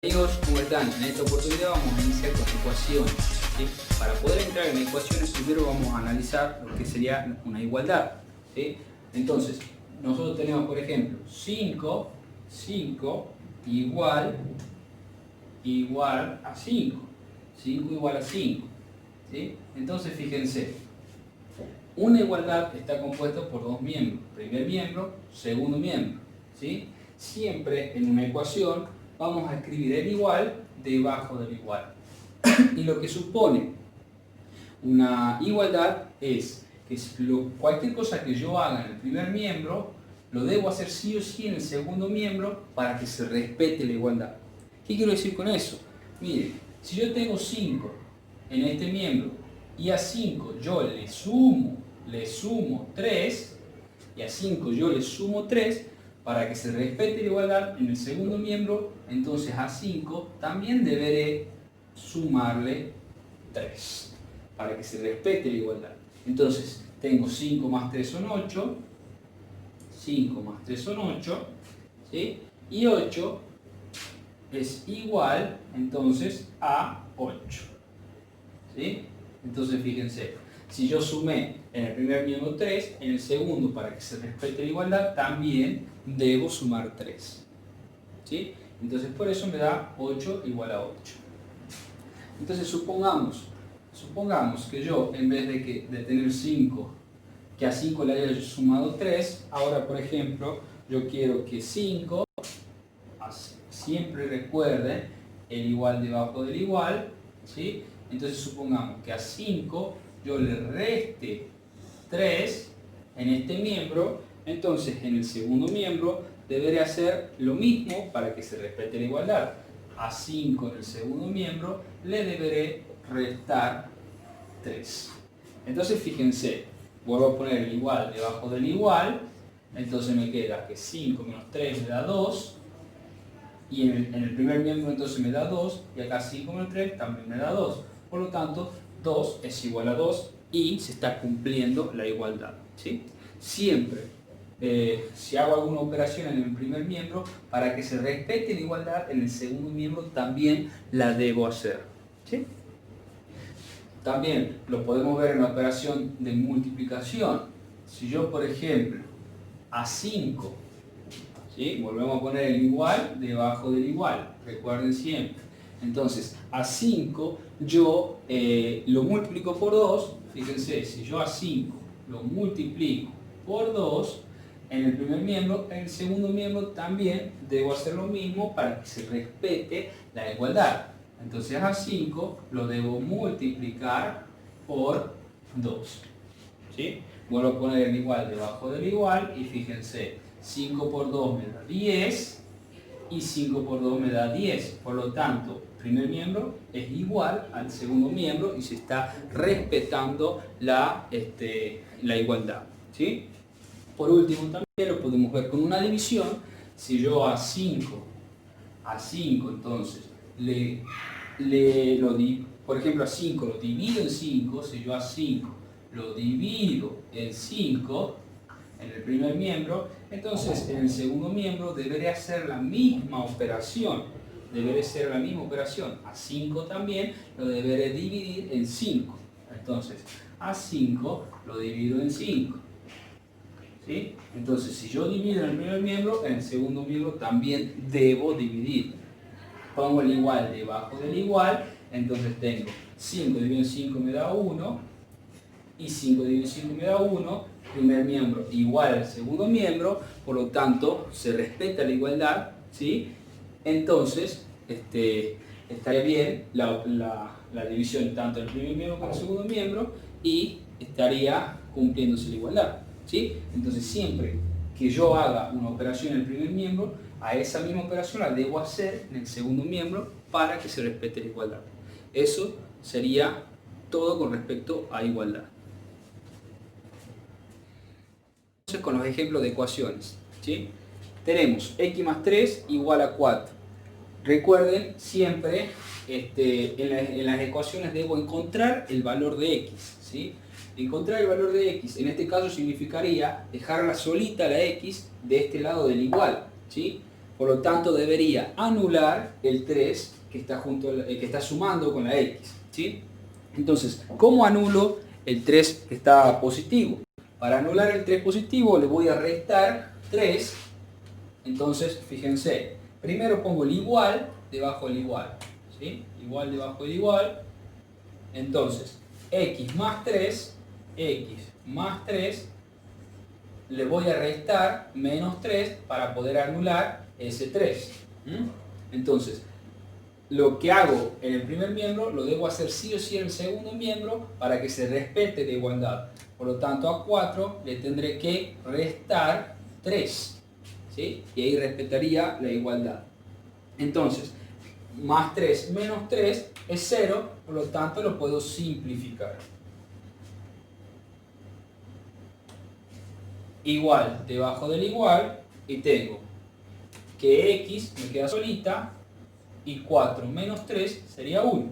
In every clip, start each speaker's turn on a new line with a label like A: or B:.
A: Amigos, ¿cómo están? En esta oportunidad vamos a iniciar con ecuaciones, ¿sí? Para poder entrar en ecuaciones, primero vamos a analizar lo que sería una igualdad, ¿sí? Entonces, nosotros tenemos, por ejemplo, 5 igual a 5. 5 igual a 5, ¿sí? Entonces, fíjense, una igualdad está compuesta por dos miembros, primer miembro, segundo miembro, ¿sí? Siempre en una ecuación vamos a escribir el igual debajo del igual. Y lo que supone una igualdad es que cualquier cosa que yo haga en el primer miembro, lo debo hacer sí o sí en el segundo miembro para que se respete la igualdad. ¿Qué quiero decir con eso? Miren, si yo tengo 5 en este miembro y a 5 yo le sumo 3, y a 5 yo le sumo 3, para que se respete la igualdad en el segundo miembro, entonces a 5 también deberé sumarle 3, para que se respete la igualdad. Entonces, tengo 5 más 3 son 8, 5 más 3 son 8, ¿sí? Y 8 es igual, entonces, a 8, ¿sí? Entonces, fíjense, si yo sumé en el primer miembro 3, en el segundo, para que se respete la igualdad, también debo sumar 3, ¿sí? Entonces, por eso me da 8 igual a 8. Entonces, supongamos que yo, en vez de tener 5, que a 5 le haya sumado 3, ahora, por ejemplo, yo quiero que 5, siempre recuerden el igual debajo del igual, ¿sí? Entonces, supongamos que a 5 yo le reste 3 en este miembro, entonces en el segundo miembro deberé hacer lo mismo para que se respete la igualdad. A 5 en el segundo miembro le deberé restar 3. Entonces fíjense, vuelvo a poner el igual debajo del igual, entonces me queda que 5 menos 3 me da 2, y en el primer miembro entonces me da 2, y acá 5 menos 3 también me da 2. Por lo tanto, 2 es igual a 2 y se está cumpliendo la igualdad, ¿sí? Siempre, si hago alguna operación en el primer miembro, para que se respete la igualdad, en el segundo miembro también la debo hacer, ¿sí? También lo podemos ver en la operación de multiplicación. Si yo, por ejemplo, a 5, ¿sí? Volvemos a poner el igual debajo del igual, recuerden siempre. Entonces, a 5 yo lo multiplico por 2, fíjense, si yo a 5 lo multiplico por 2 en el primer miembro, en el segundo miembro también debo hacer lo mismo para que se respete la igualdad. Entonces a 5 lo debo multiplicar por 2, ¿sí? Vuelvo a poner el igual debajo del igual y fíjense, 5 por 2 me da 10 y 5 por 2 me da 10. Por lo tanto, el primer miembro es igual al segundo miembro y se está respetando la igualdad, ¿sí? Por último, también lo podemos ver con una división. Si yo a 5 entonces, por ejemplo, a 5 lo divido en 5, si yo a 5 lo divido en 5, en el primer miembro, entonces en el segundo miembro deberé hacer la misma operación. A 5 también lo deberé dividir en 5. Entonces, a 5 lo divido en 5. ¿Sí? Entonces, si yo divido en el primer miembro, en el segundo miembro también debo dividir. Pongo el igual debajo del igual, entonces tengo 5 dividido en 5 me da 1, y 5 dividido en 5 me da 1, primer miembro igual al segundo miembro, por lo tanto se respeta la igualdad, ¿sí? Entonces estaría bien la división tanto del primer miembro como del segundo miembro y estaría cumpliéndose la igualdad, ¿sí? Entonces siempre que yo haga una operación en el primer miembro, a esa misma operación la debo hacer en el segundo miembro para que se respete la igualdad. Eso sería todo con respecto a igualdad. Entonces, con los ejemplos de ecuaciones, ¿sí? Tenemos x más 3 igual a 4. Recuerden siempre, en las ecuaciones debo encontrar el valor de x, ¿sí? Encontrar el valor de x, en este caso significaría dejarla solita la x de este lado del igual, ¿sí? Por lo tanto, debería anular el 3 que está, que está sumando con la x, ¿sí? Entonces, ¿cómo anulo el 3 que está positivo? Para anular el 3 positivo le voy a restar 3. Entonces, fíjense, primero pongo el igual debajo del igual, ¿sí? Igual debajo del igual. Entonces, x más 3 le voy a restar menos 3 para poder anular ese 3. Entonces, lo que hago en el primer miembro lo debo hacer sí o sí en el segundo miembro para que se respete la igualdad. Por lo tanto, a 4 le tendré que restar 3, ¿sí? Y ahí respetaría la igualdad. Entonces, más 3 menos 3 es 0, por lo tanto lo puedo simplificar. Igual debajo del igual, y tengo que x me queda solita, y 4 menos 3 sería 1.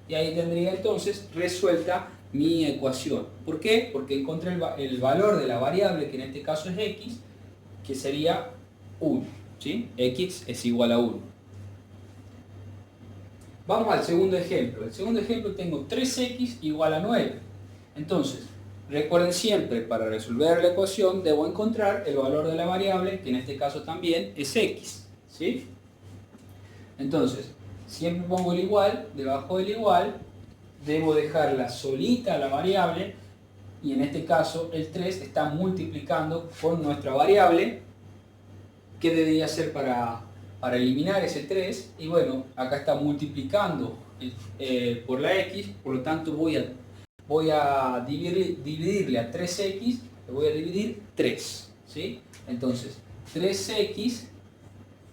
A: Y ahí tendría entonces resuelta mi ecuación. ¿Por qué? Porque encontré el valor de la variable, que en este caso es x, que sería 1. ¿Sí? X es igual a 1. Vamos al segundo ejemplo. El segundo ejemplo tengo 3x igual a 9. Entonces, recuerden siempre, para resolver la ecuación debo encontrar el valor de la variable, que en este caso también es x. ¿Sí? Entonces, siempre pongo el igual debajo del igual, debo dejarla solita la variable, y en este caso el 3 está multiplicando con nuestra variable. ¿Qué debería hacer para eliminar ese 3? Y bueno, acá está multiplicando por la x, por lo tanto voy a dividirle a 3x, le voy a dividir 3. ¿Sí? Entonces, 3x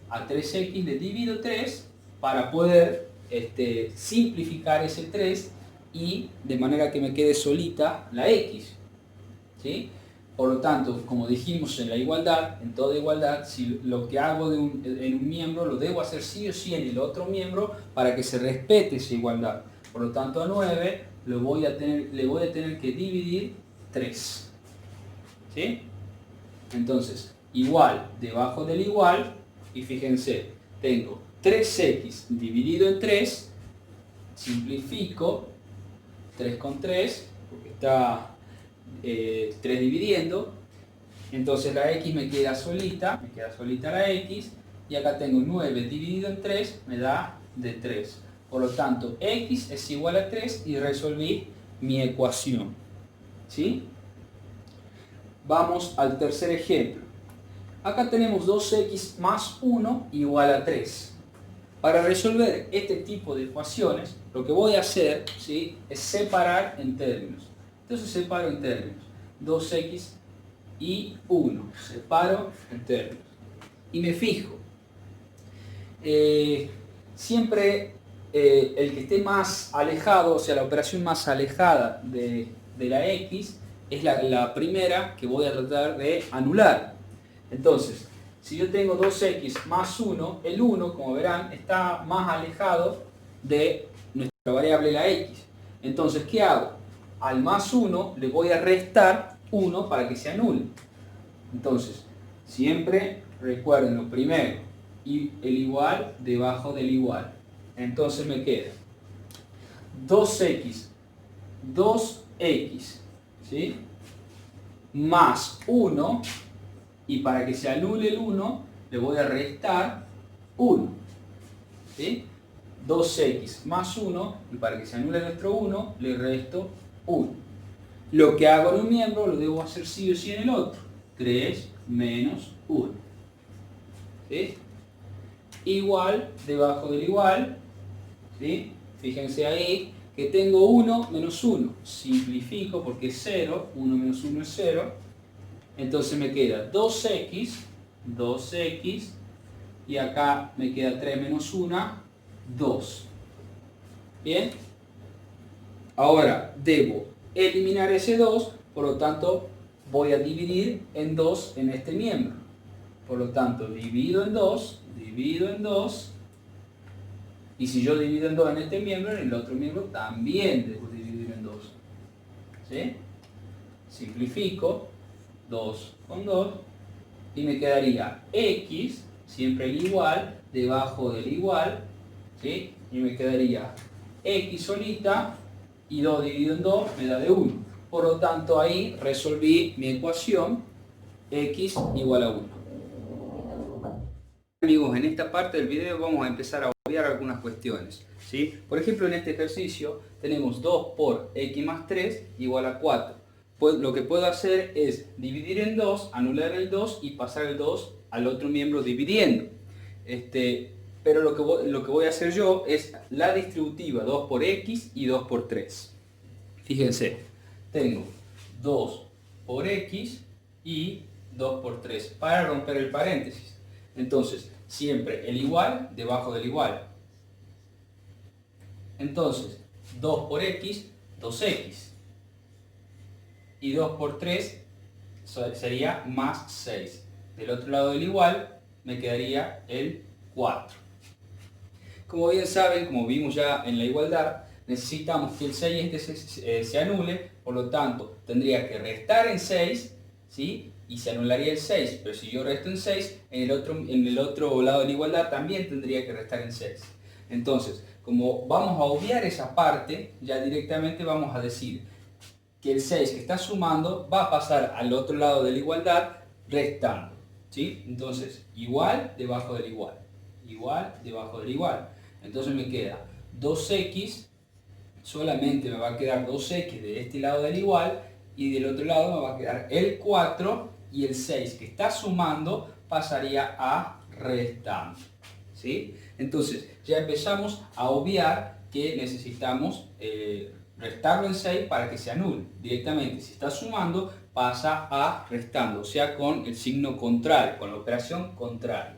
A: a 3x le divido 3 para poder simplificar ese 3 y de manera que me quede solita la x. ¿Sí? Por lo tanto, como dijimos en la igualdad, en toda igualdad, si lo que hago en un miembro lo debo hacer sí o sí en el otro miembro para que se respete esa igualdad. Por lo tanto, a 9 le voy a tener que dividir 3. ¿Sí? Entonces, igual debajo del igual, y fíjense, tengo 3x dividido en 3, simplifico 3 con 3, porque está 3 dividiendo, entonces la x me queda solita la x, y acá tengo 9 dividido en 3, me da de 3. Por lo tanto, x es igual a 3 y resolví mi ecuación. ¿Sí? Vamos al tercer ejemplo. Acá tenemos 2x más 1 igual a 3. Para resolver este tipo de ecuaciones, lo que voy a hacer, ¿sí?, es separar en términos. Entonces separo en términos. 2x y 1. Separo en términos. Y me fijo. Siempre el que esté más alejado, o sea, la operación más alejada de la x, es la primera que voy a tratar de anular. Entonces, si yo tengo 2x más 1, el 1, como verán, está más alejado de nuestra variable la x. Entonces, ¿qué hago? Al más 1 le voy a restar 1 para que se anule. Entonces, siempre recuerden lo primero, y el igual debajo del igual. Entonces me queda 2x, ¿sí?, más 1, y para que se anule el 1 le voy a restar 1. ¿Sí? 2x más 1, y para que se anule nuestro 1 le resto 1. Lo que hago en un miembro lo debo hacer sí o sí en el otro. 3 menos 1. ¿Sí? Igual debajo del igual. ¿Sí? Fíjense ahí que tengo 1 menos 1. Simplifico porque es 0. 1 menos 1 es 0. Entonces me queda 2x, y acá me queda 3 menos 1, 2. ¿Bien? Ahora debo eliminar ese 2, por lo tanto voy a dividir en 2 en este miembro. Por lo tanto, divido en 2, y si yo divido en 2 en este miembro, en el otro miembro también debo dividir en 2. ¿Sí? Simplifico 2 con 2 y me quedaría x siempre el igual debajo del igual, ¿sí? Y me quedaría x solita y 2 dividido en 2 me da de 1. Por lo tanto ahí resolví mi ecuación x igual a 1. Amigos, en esta parte del video vamos a empezar a obviar algunas cuestiones, ¿sí? Por ejemplo, en este ejercicio tenemos 2 por x más 3 igual a 4. Pues lo que puedo hacer es dividir en 2, anular el 2 y pasar el 2 al otro miembro dividiendo. Pero lo que voy a hacer yo es la distributiva 2 por x y 2 por 3. Fíjense, tengo 2 por x y 2 por 3 para romper el paréntesis. Entonces, siempre el igual debajo del igual. Entonces, 2 por x, 2x. Y 2 por 3 sería más 6. Del otro lado del igual me quedaría el 4. Como bien saben, como vimos ya en la igualdad, necesitamos que el 6 se anule, por lo tanto tendría que restar en 6, ¿sí? Y se anularía el 6, pero si yo resto en 6, en el otro lado de la igualdad también tendría que restar en 6. Entonces, como vamos a obviar esa parte, ya directamente vamos a decir que el 6 que está sumando va a pasar al otro lado de la igualdad restando, ¿sí? Entonces, igual debajo del igual, igual debajo del igual. Entonces me queda 2x, solamente me va a quedar 2x de este lado del igual, y del otro lado me va a quedar el 4, y el 6 que está sumando pasaría a restando, ¿sí? Entonces ya empezamos a obviar que necesitamos restarlo en 6 para que se anule. Directamente, si está sumando, pasa a restando, o sea, con el signo contrario, con la operación contraria.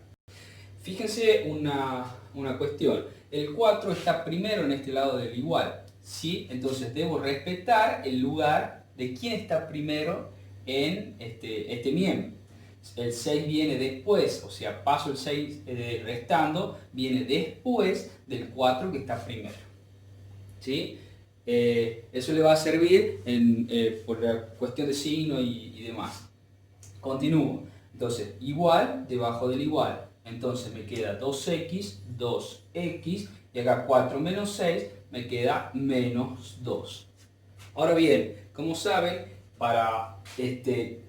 A: Fíjense una cuestión. El 4 está primero en este lado del igual, ¿sí? Entonces debo respetar el lugar de quién está primero en este miembro. El 6 viene después, o sea, paso el 6 restando, viene después del 4 que está primero, ¿sí? Eso le va a servir por la cuestión de signo y demás. Continúo. Entonces, igual debajo del igual. Entonces me queda 2x, 2x, y acá 4 menos 6 me queda menos 2. Ahora bien, como saben, para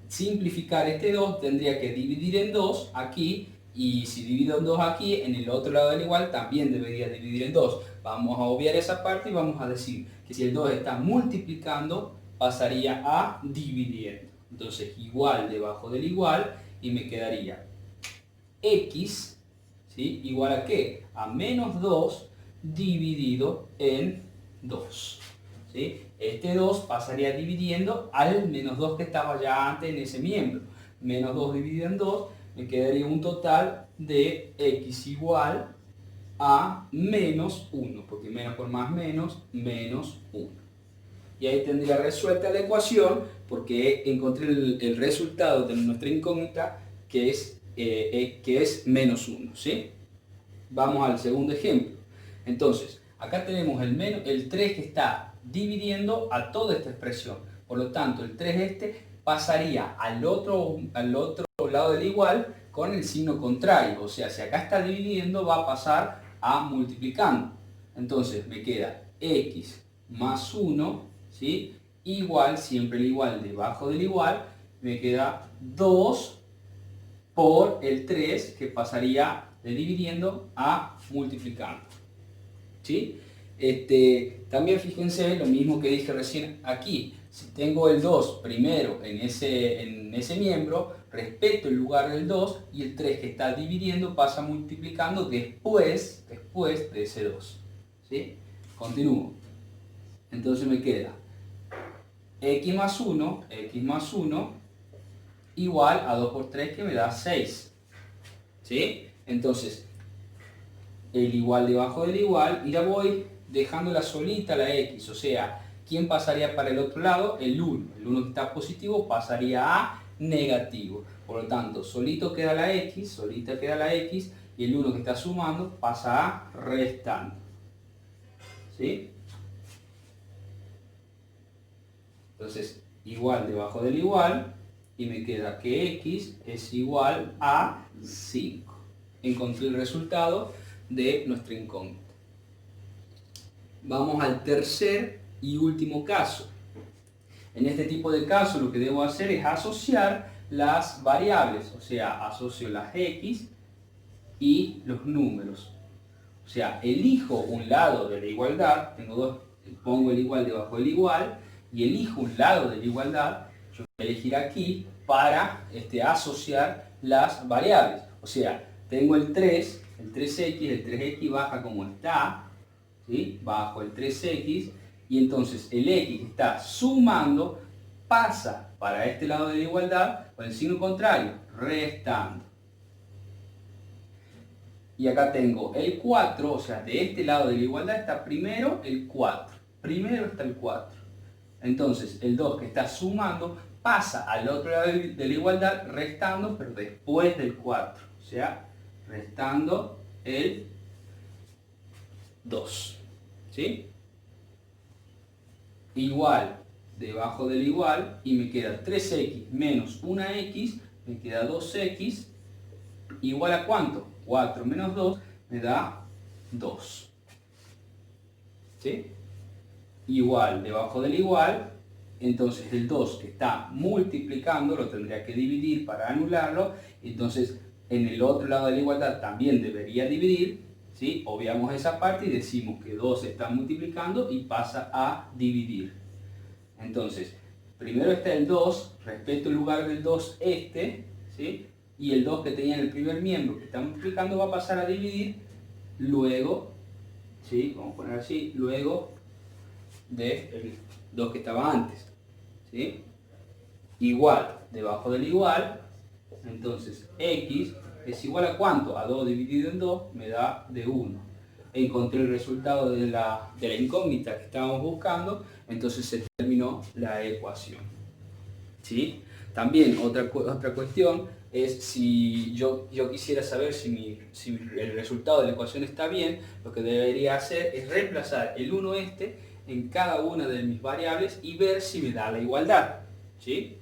A: simplificar este 2 tendría que dividir en 2 aquí, y si divido en 2 aquí, en el otro lado del igual también debería dividir en 2. Vamos a obviar esa parte y vamos a decir que si el 2 está multiplicando, pasaría a dividiendo. Entonces, igual debajo del igual, y me quedaría x, ¿sí? ¿Igual a qué? A menos 2 dividido en 2. ¿Sí? Este 2 pasaría dividiendo al menos 2 que estaba ya antes en ese miembro. Menos 2 dividido en 2, me quedaría un total de x igual a menos 1, porque menos por más menos 1. Y ahí tendría resuelta la ecuación, porque encontré el resultado de nuestra incógnita, que es menos 1, ¿sí? Vamos al segundo ejemplo. Entonces, acá tenemos el 3 que está dividiendo a toda esta expresión. Por lo tanto, el 3 pasaría al otro lado del igual con el signo contrario. O sea, si acá está dividiendo, va a pasar a multiplicando. Entonces, me queda x más 1, ¿sí? Igual, siempre el igual debajo del igual, me queda 2 por el 3, que pasaría de dividiendo a multiplicando, ¿sí? También fíjense lo mismo que dije recién aquí. Si tengo el 2 primero en ese miembro, respeto el lugar del 2, y el 3 que está dividiendo pasa multiplicando después de ese 2, ¿sí? Continúo. Entonces me queda x más 1 igual a 2 por 3, que me da 6, ¿sí? Entonces, el igual debajo del igual, y ya voy dejándola solita la x, o sea, ¿quién pasaría para el otro lado? El 1. El 1 que está positivo pasaría a negativo. Por lo tanto, solita queda la x, y el 1 que está sumando pasa a restando, ¿sí? Entonces, igual debajo del igual, y me queda que x es igual a 5. encontré el resultado de nuestra incógnita. Vamos al tercer y último caso. En este tipo de casos lo que debo hacer es asociar las variables, o sea, asocio las x y los números. O sea, elijo un lado de la igualdad, tengo dos, pongo el igual debajo del igual, y elijo un lado de la igualdad, yo voy a elegir aquí para asociar las variables. O sea, tengo el 3, el 3x, el 3x baja como está, ¿sí? Bajo el 3x, y entonces el x que está sumando pasa para este lado de la igualdad con el signo contrario, restando. Y acá tengo el 4, o sea, de este lado de la igualdad está primero el 4. Primero está el 4. Entonces, el 2 que está sumando pasa al otro lado de la igualdad restando, pero después del 4. O sea, restando el 2. ¿Sí? Igual debajo del igual y me queda 3x menos 1x, me queda 2x, igual a ¿cuánto? 4 menos 2 me da 2. ¿Sí? Igual debajo del igual, entonces el 2 que está multiplicando lo tendría que dividir para anularlo, entonces en el otro lado de la igualdad también debería dividir, ¿sí? Obviamos esa parte y decimos que 2 está multiplicando y pasa a dividir. Entonces, primero está el 2, respeto el lugar del 2 ¿sí? Y el 2 que tenía en el primer miembro que está multiplicando va a pasar a dividir luego, ¿sí? Vamos a poner así, luego del 2 que estaba antes, ¿sí? Igual, debajo del igual, entonces x es igual a ¿cuánto? A 2 dividido en 2 me da de 1. Encontré el resultado de la incógnita que estábamos buscando, entonces se terminó la ecuación. ¿Sí? También otra cuestión es si yo quisiera saber si el resultado de la ecuación está bien, lo que debería hacer es reemplazar el 1 en cada una de mis variables y ver si me da la igualdad. ¿Sí?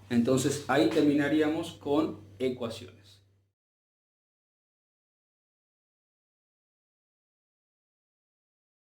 A: Entonces ahí terminaríamos con ecuaciones.